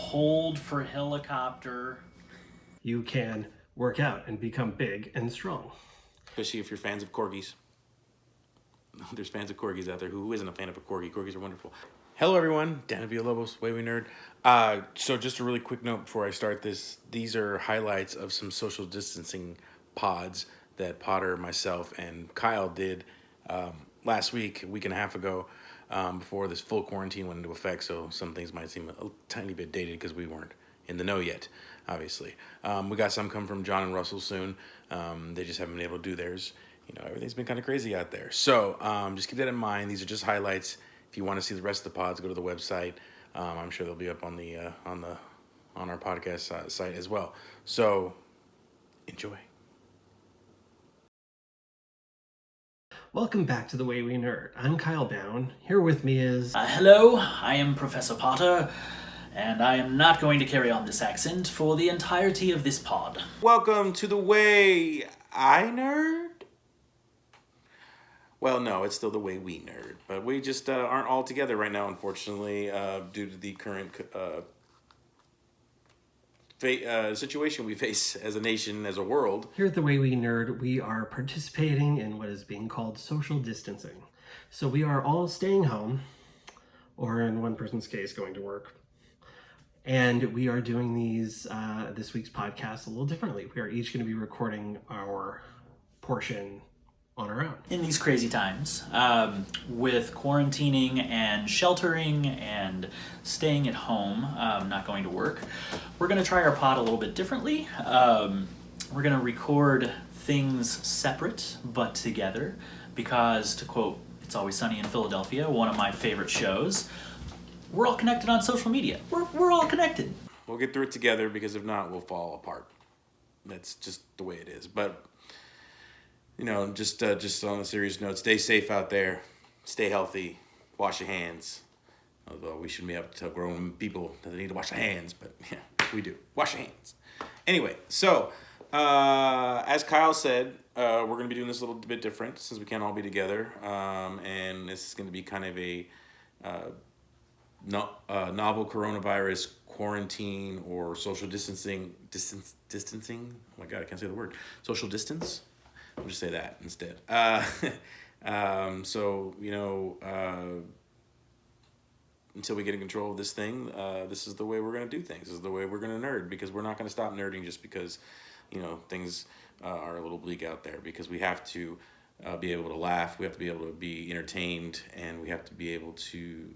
hold for helicopter. You can work out and become big and strong. Especially if you're fans of corgis. There's fans of corgis out there. Who isn't a fan of a corgi? Corgis are wonderful. Hello, everyone. Dan Villalobos, Way We Nerd. So just a really quick note before I start this. These are highlights of some social distancing pods that Potter, myself, and Kyle did last week, a week and a half ago, before this full quarantine went into effect. So some things might seem a tiny bit dated because we weren't in the know yet, obviously. We got some come from John and Russell soon. They just haven't been able to do theirs. You know, everything's been kind of crazy out there. So just keep that in mind. These are just highlights. If you want to see the rest of the pods, go to the website. I'm sure they'll be up on our podcast site as well. So enjoy. Welcome back to The Way We Nerd. I'm Kyle Bown. Here with me is... Hello, I am Professor Potter, and I am not going to carry on this accent for the entirety of this pod. Welcome to The Way I Nerd. Well, no, it's still The Way We Nerd, but we just aren't all together right now, unfortunately, due to the current situation we face as a nation, as a world. Here at The Way We Nerd, we are participating in what is being called social distancing. So we are all staying home, or in one person's case, going to work. And we are doing this week's podcast a little differently. We are each going to be recording our portion on our own. In these crazy times, with quarantining and sheltering and staying at home, not going to work, we're going to try our pod a little bit differently. We're going to record things separate but together because, to quote It's Always Sunny in Philadelphia, one of my favorite shows, we're all connected on social media. We're all connected. We'll get through it together because if not, we'll fall apart. That's just the way it is. But you know, just on a serious note, stay safe out there, stay healthy, wash your hands. Although we shouldn't be able to tell grown people that they need to wash their hands, but yeah, we do. Wash your hands. Anyway, so as Kyle said, we're going to be doing this a little bit different since we can't all be together, and this is going to be kind of a novel coronavirus quarantine or social distancing. Oh my God, I can't say the word. Social distance. I'll just say that instead. So, you know, until we get in control of this thing, this is the way we're going to do things. This is the way we're going to nerd, because we're not going to stop nerding just because, you know, things are a little bleak out there, because we have to be able to laugh. We have to be able to be entertained, and we have to be able to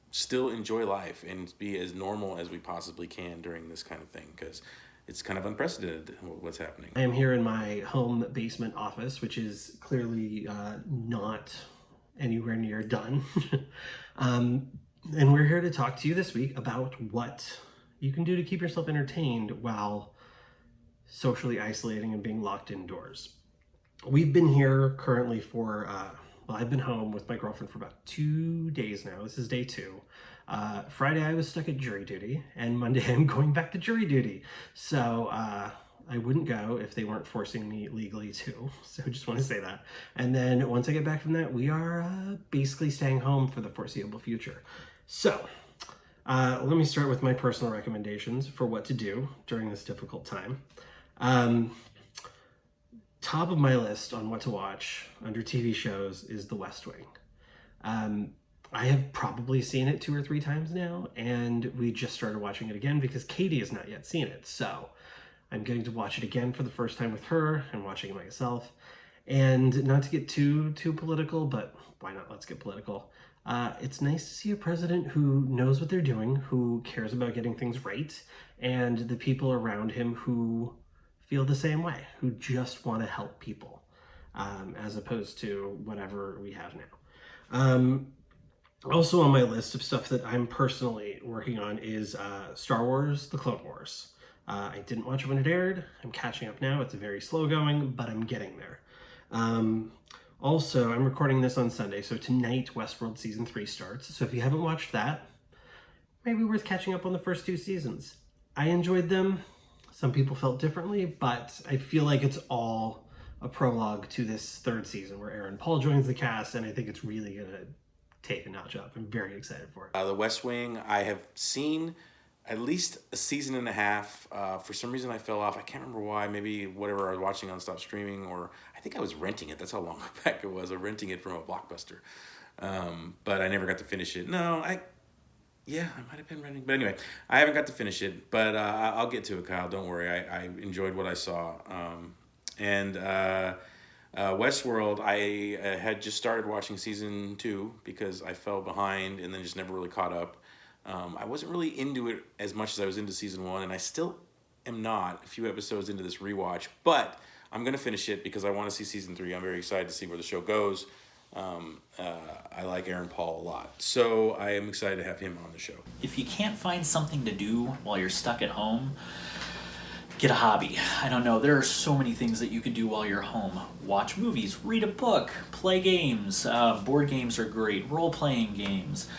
still enjoy life and be as normal as we possibly can during this kind of thing, because it's kind of unprecedented what's happening. I am here in my home basement office, which is clearly not anywhere near done. And we're here to talk to you this week about what you can do to keep yourself entertained while socially isolating and being locked indoors. We've been here currently for, I've been home with my girlfriend for about 2 days now. This is day 2. Friday I was stuck at jury duty, and Monday I'm going back to jury duty. So I wouldn't go if they weren't forcing me legally to. So just want to say that. And then once I get back from that, we are basically staying home for the foreseeable future. So let me start with my personal recommendations for what to do during this difficult time. Top of my list on what to watch under TV shows is The West Wing. I have probably seen it 2 or 3 times now, and we just started watching it again because Katie has not yet seen it. So I'm getting to watch it again for the first time with her and watching it myself. And not to get too political, but why not? Let's get political. It's nice to see a president who knows what they're doing, who cares about getting things right, and the people around him who feel the same way, who just want to help people, as opposed to whatever we have now. Also on my list of stuff that I'm personally working on is Star Wars: The Clone Wars. I didn't watch it when it aired. I'm catching up now. It's very slow going, but I'm getting there. Also, I'm recording this on Sunday, so tonight Westworld Season 3 starts. So if you haven't watched that, maybe worth catching up on the first 2 seasons. I enjoyed them. Some people felt differently, but I feel like it's all a prologue to this 3rd season where Aaron Paul joins the cast, and I think it's really going to take a notch up. I'm very excited for it. The West Wing, I have seen at least a season and a half. For some reason I fell off. I can't remember why. Maybe whatever I was watching on stopped streaming, or I think I was renting it. That's how long back it was. I was renting it from a Blockbuster. But I never got to finish it. Yeah, I might have been renting. But anyway, I haven't got to finish it. But I'll get to it, Kyle. Don't worry. I enjoyed what I saw. Westworld, I had just started watching season 2 because I fell behind and then just never really caught up. I wasn't really into it as much as I was into season 1, and I still am not a few episodes into this rewatch, but I'm going to finish it because I want to see season 3. I'm very excited to see where the show goes. I like Aaron Paul a lot, so I am excited to have him on the show. If you can't find something to do while you're stuck at home, get a hobby. I don't know, there are so many things that you could do while you're home. Watch movies, read a book, play games. Board games are great, role-playing games.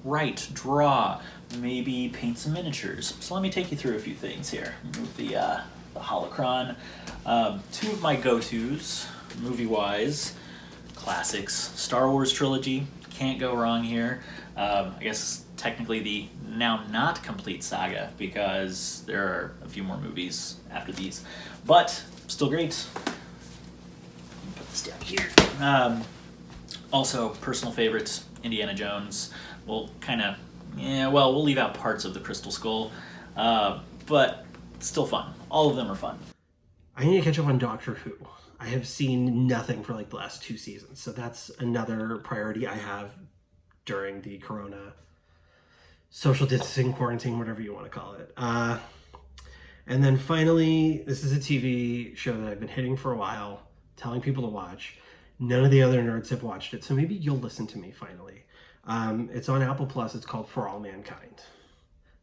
Write, draw, maybe paint some miniatures. So let me take you through a few things here. Move the holocron. 2 of my go-tos, movie-wise, classics. Star Wars trilogy, can't go wrong here. I guess technically the now not complete saga because there are a few more movies after these, but still great. Put this down here. Also, personal favorites, Indiana Jones. We'll we'll leave out parts of the Crystal Skull, but still fun. All of them are fun. I need to catch up on Doctor Who. I have seen nothing for like the last 2 seasons, so that's another priority I have during the Corona social distancing, quarantine, whatever you want to call it. And then finally, this is a TV show that I've been hitting for a while, telling people to watch. None of the other nerds have watched it, so maybe you'll listen to me finally. It's on Apple Plus. It's called For All Mankind.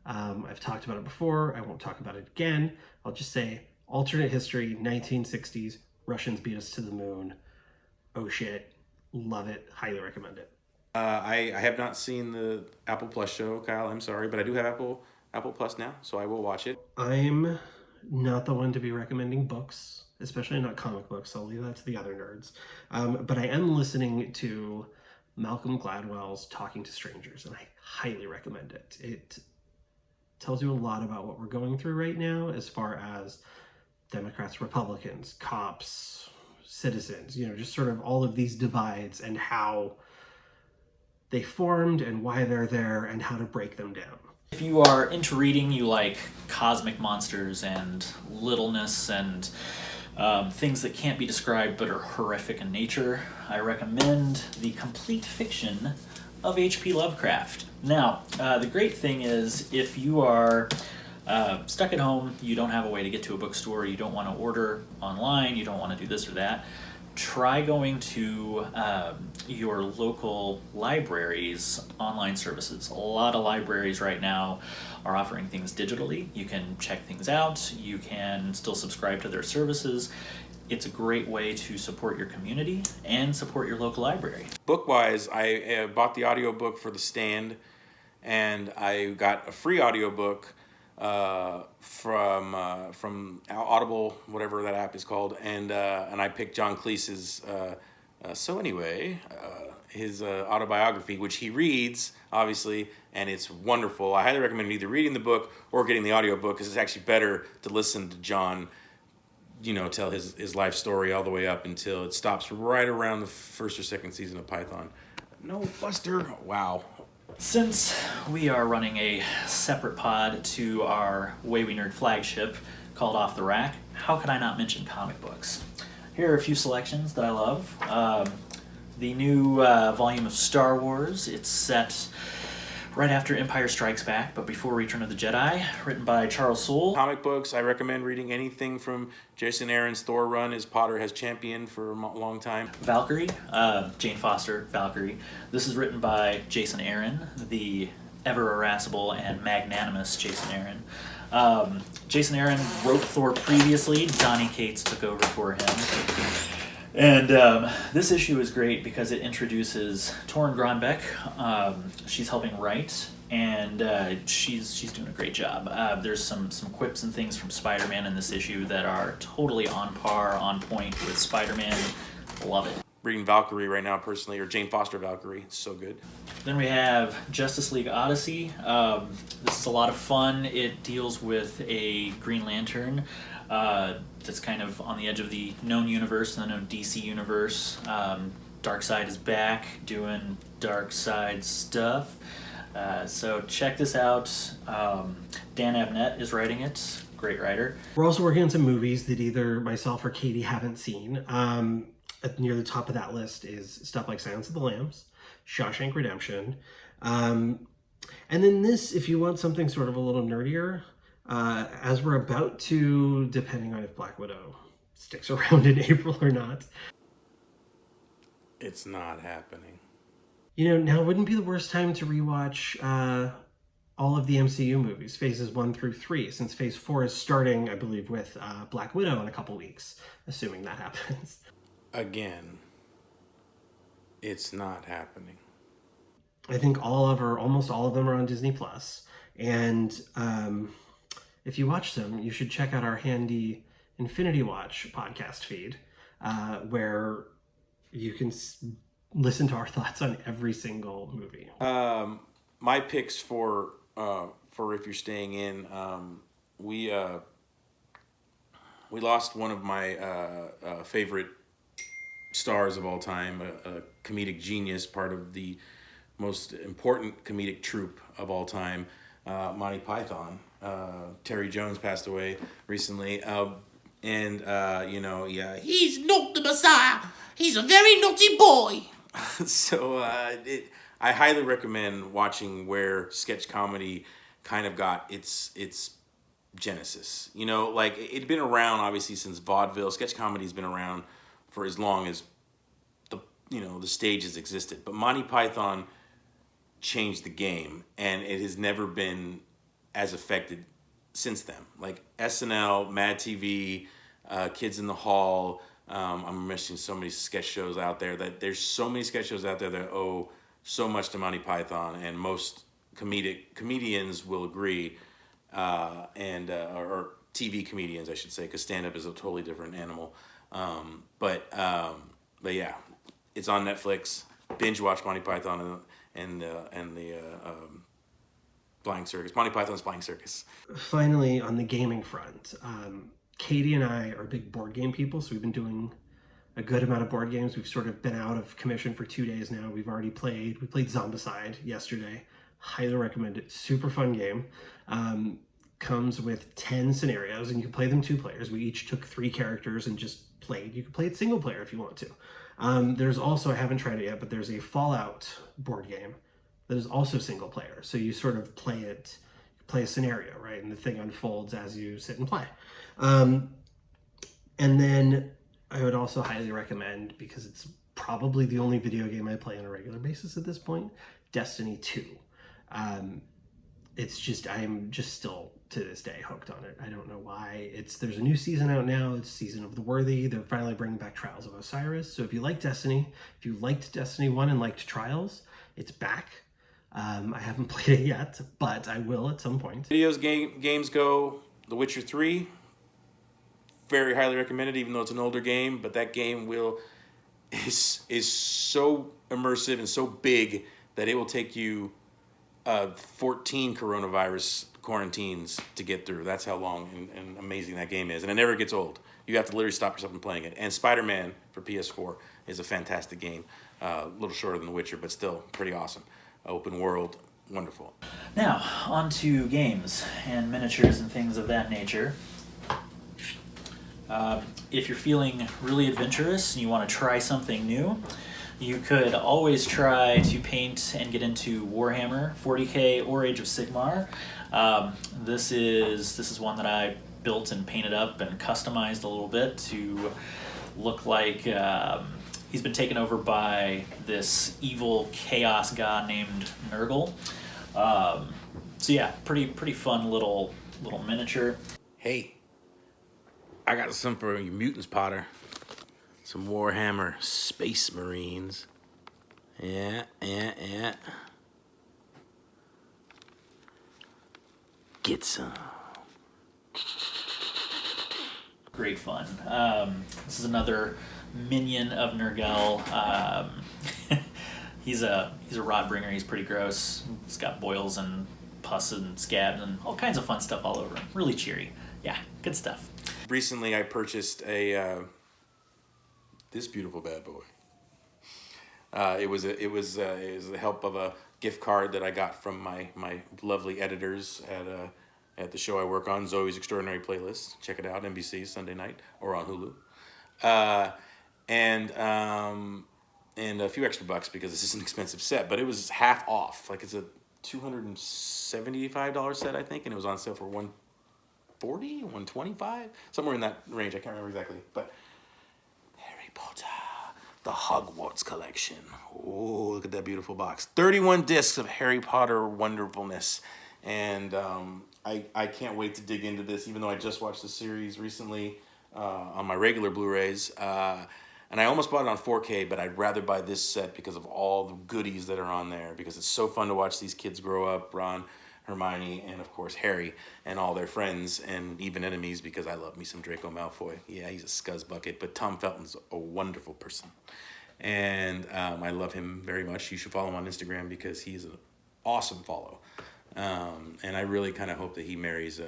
I've talked about it before. I won't talk about it again. I'll just say alternate history, 1960s, Russians beat us to the moon. Oh shit. Love it. Highly recommend it. I have not seen the Apple Plus show, Kyle. I'm sorry, but I do have Apple Plus now, so I will watch it. I'm not the one to be recommending books, especially not comic books. I'll leave that to the other nerds. But I am listening to Malcolm Gladwell's Talking to Strangers, and I highly recommend it. It tells you a lot about what we're going through right now as far as Democrats, Republicans, cops, citizens, just sort of all of these divides and how they formed and why they're there and how to break them down. If you are into reading, you like cosmic monsters and littleness and things that can't be described but are horrific in nature, I recommend the complete fiction of H.P. Lovecraft. Now, the great thing is if you are stuck at home, you don't have a way to get to a bookstore, you don't want to order online, you don't want to do this or that, try going to your local library's online services. A lot of libraries right now are offering things digitally. You can check things out. You can still subscribe to their services. It's a great way to support your community and support your local library. Book-wise, I bought the audiobook for The Stand, and I got a free audiobook from Audible, whatever that app is called, and I picked John Cleese's his autobiography, which he reads obviously, and it's wonderful. I highly recommend either reading the book or getting the audiobook because it's actually better to listen to John tell his life story all the way up until it stops right around the first or second season of Python. No, Buster. Wow. Since we are running a separate pod to our Way We Nerd flagship called Off the Rack, how could I not mention comic books? Here are a few selections that I love. The new volume of Star Wars. It's set right after Empire Strikes Back, but before Return of the Jedi, written by Charles Soule. Comic books, I recommend reading anything from Jason Aaron's Thor run, as Potter has championed for a long time. Valkyrie, Jane Foster, Valkyrie. This is written by Jason Aaron, the ever-irascible and magnanimous Jason Aaron. Jason Aaron wrote Thor previously. Donny Cates took over for him. And this issue is great because it introduces Torunn Grønbekk. She's helping write, and she's doing a great job. There's some quips and things from Spider-Man in this issue that are totally on par, on point with Spider-Man. Love it. reading Valkyrie right now personally, or Jane Foster Valkyrie. It's so good. Then we have Justice League Odyssey. This is a lot of fun. It deals with a Green Lantern that's kind of on the edge of the known universe, the known DC universe. Darkseid is back doing Darkseid stuff. So check this out. Dan Abnett is writing it. Great writer. We're also working on some movies that either myself or Katie haven't seen. Near the top of that list is stuff like Silence of the Lambs, Shawshank Redemption. And then this, if you want something sort of a little nerdier, as we're about to, depending on if Black Widow sticks around in April or not. It's not happening. Now wouldn't be the worst time to rewatch all of the MCU movies, phases 1 through 3, since phase 4 is starting, I believe, with Black Widow in a couple weeks, assuming that happens. Again, it's not happening. I think almost all of them are on Disney Plus, and if you watch them, you should check out our handy Infinity Watch podcast feed, where you can listen to our thoughts on every single movie. My picks for if you're staying in, we lost one of my favorite stars of all time, a comedic genius, part of the most important comedic troupe of all time, Monty Python. Terry Jones passed away recently, and he's not the Messiah. He's a very naughty boy. So I highly recommend watching where sketch comedy kind of got its genesis. It'd been around obviously since vaudeville. Sketch comedy's been around for as long as the stage has existed. But Monty Python changed the game, and it has never been as affected since then. Like SNL, Mad TV, Kids in the Hall. I'm missing so many sketch shows out there there's so many sketch shows out there that owe so much to Monty Python, and most comedians will agree, or TV comedians, I should say, because stand-up is a totally different animal. But yeah, it's on Netflix. Binge watch Monty Python and the Flying Circus. Monty Python's Flying Circus. Finally, on the gaming front, Katie and I are big board game people, so we've been doing a good amount of board games. We've sort of been out of commission for 2 days now. We played Zombicide yesterday. Highly recommend it. Super fun game. Comes with 10 scenarios, and you can play them 2 players. We each took 3 characters and just played. You can play it single player if you want to. There's also, I haven't tried it yet, but there's a Fallout board game that is also single player. So you sort of play a scenario, right? And the thing unfolds as you sit and play. And then I would also highly recommend, because it's probably the only video game I play on a regular basis at this point, Destiny 2. I'm just still to this day hooked on it. I don't know why. There's a new season out now. It's Season of the Worthy. They're finally bringing back Trials of Osiris. So if you like Destiny, if you liked Destiny 1 and liked Trials, it's back. I haven't played it yet, but I will at some point. Games go, The Witcher 3, very highly recommended, even though it's an older game, but that game is so immersive and so big that it will take you 14 coronavirus quarantines to get through. That's how long and amazing that game is, and it never gets old. You have to literally stop yourself from playing it. And Spider-Man for PS4 is a fantastic game, a little shorter than The Witcher, but still pretty awesome. Open world, wonderful. Now, on to games and miniatures and things of that nature. If you're feeling really adventurous and you want to try something new, you could always try to paint and get into Warhammer 40K or Age of Sigmar. This is one that I built and painted up and customized a little bit to look like he's been taken over by this evil chaos god named Nurgle. So yeah, pretty fun little miniature. Hey, I got some for you mutants, Potter. Some Warhammer Space Marines. Yeah. Get some. Great fun. This is another minion of Nergal. He's a rot bringer. He's pretty gross. He's got boils and pus and scabs and all kinds of fun stuff all over him. Really cheery. Yeah, good stuff. Recently, I purchased this beautiful bad boy. It was the help of a gift card that I got from my lovely editors at the show I work on, Zoe's Extraordinary Playlist. Check it out, NBC Sunday night or on Hulu. And a few extra bucks because this is an expensive set, but it was half off. Like, it's a $275 set, I think, and it was on sale for $140, $125, somewhere in that range. I can't remember exactly. But Harry Potter, the Hogwarts collection. Oh, look at that beautiful box. 31 discs of Harry Potter wonderfulness. And I can't wait to dig into this, even though I just watched the series recently on my regular Blu-rays. And I almost bought it on 4K, but I'd rather buy this set because of all the goodies that are on there, because it's so fun to watch these kids grow up, Ron, Hermione, and of course Harry, and all their friends, and even enemies, because I love me some Draco Malfoy. Yeah, he's a scuzzbucket, but Tom Felton's a wonderful person. And I love him very much. You should follow him on Instagram because he's an awesome follow. And I really kind of hope that he marries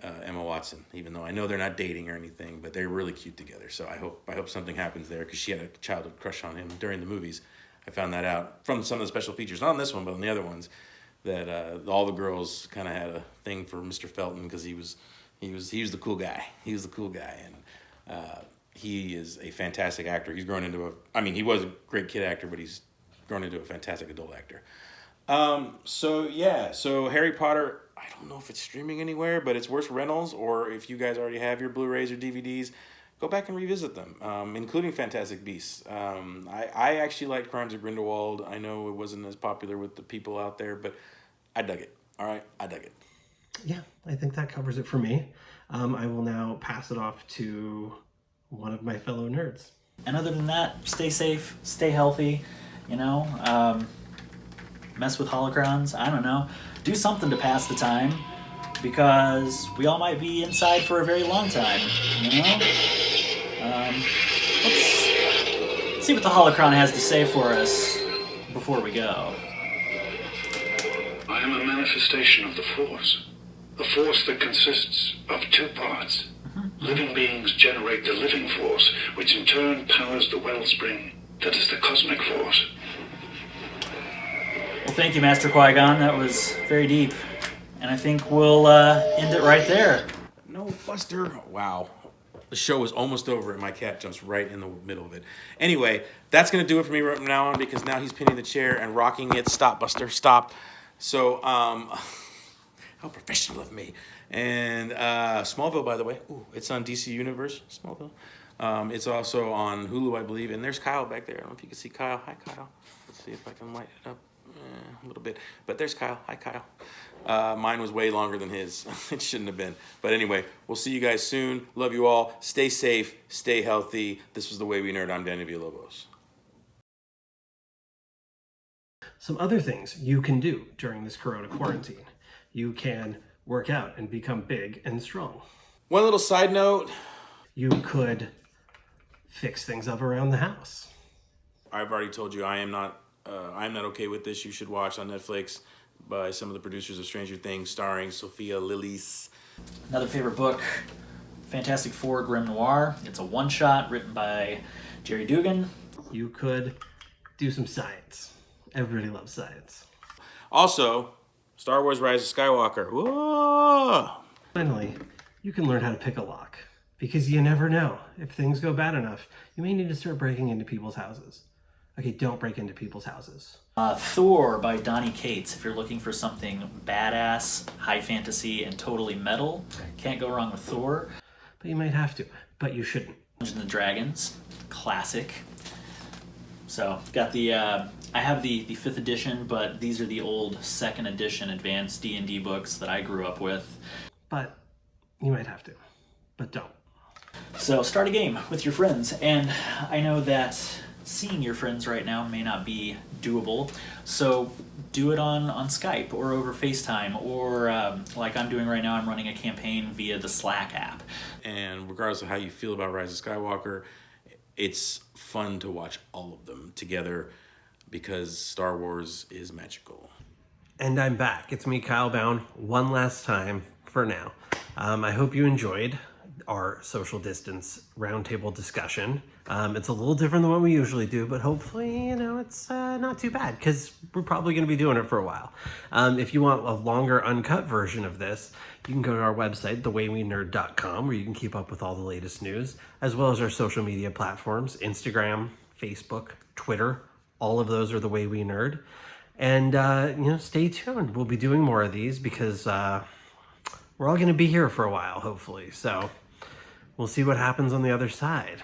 Emma Watson, even though I know they're not dating or anything, but they're really cute together. So I hope something happens there, because she had a childhood crush on him during the movies. I found that out from some of the special features, not on this one, but on the other ones, that all the girls kind of had a thing for Mr. Felton because he was the cool guy. He was the cool guy, and he is a fantastic actor. He's grown into he was a great kid actor, but he's grown into a fantastic adult actor. So Harry Potter, I don't know if it's streaming anywhere, but it's worth rentals, or if you guys already have your Blu-rays or DVDs, go back and revisit them, including Fantastic Beasts. I actually liked Crimes of Grindelwald. I know it wasn't as popular with the people out there, but I dug it. All right, I dug it. Yeah, I think that covers it for me. I will now pass it off to one of my fellow nerds. And other than that, stay safe, stay healthy, mess with holocrons, I don't know. Do something to pass the time, because we all might be inside for a very long time, Let's see what the holocron has to say for us before we go. I am a manifestation of the Force. A force that consists of two parts. Living beings generate the living force, which in turn powers the wellspring that is the cosmic force. Well, thank you, Master Qui-Gon. That was very deep. And I think we'll end it right there. No, Buster. Wow. The show is almost over and my cat jumps right in the middle of it. Anyway, that's going to do it for me right from now on, because now he's pinning the chair and rocking it. Stop, Buster. Stop. So, how professional of me. And Smallville, by the way. Ooh, it's on DC Universe, Smallville. It's also on Hulu, I believe. And there's Kyle back there. I don't know if you can see Kyle. Hi, Kyle. Let's see if I can light it up. A little bit, but there's Kyle. Hi, Kyle. Mine was way longer than his. It shouldn't have been. But anyway, we'll see you guys soon. Love you all. Stay safe. Stay healthy. This was The Way We Nerd. I'm Danny Villalobos. Some other things you can do during this corona quarantine. You can work out and become big and strong. One little side note. You could fix things up around the house. I've already told you I'm not okay with this. You should watch on Netflix by some of the producers of Stranger Things, starring Sophia Lillis. Another favorite book, Fantastic Four Grim Noir. It's a one-shot written by Jerry Dugan. You could do some science. Everybody loves science. Also, Star Wars Rise of Skywalker. Whoa! Finally, you can learn how to pick a lock. Because you never know. If things go bad enough, you may need to start breaking into people's houses. Okay, don't break into people's houses. Thor by Donny Cates. If you're looking for something badass, high fantasy, and totally metal, can't go wrong with Thor. But you might have to. But you shouldn't. Dungeons and Dragons, classic. So, got the, I have the 5th edition, but these are the old 2nd edition advanced D&D books that I grew up with. But you might have to. But don't. So, start a game with your friends. And I know that seeing your friends right now may not be doable, so do it on Skype or over FaceTime, or like I'm doing right now, I'm running a campaign via the Slack app. And regardless of how you feel about Rise of Skywalker, it's fun to watch all of them together because Star Wars is magical. And I'm back. It's me, Kyle Bound, one last time for now. I hope you enjoyed our social distance roundtable discussion. It's a little different than what we usually do, but hopefully, it's not too bad because we're probably going to be doing it for a while. If you want a longer uncut version of this, you can go to our website, thewaywenerd.com, where you can keep up with all the latest news, as well as our social media platforms, Instagram, Facebook, Twitter. All of those are The Way We Nerd. And, stay tuned. We'll be doing more of these because we're all going to be here for a while, hopefully. So we'll see what happens on the other side.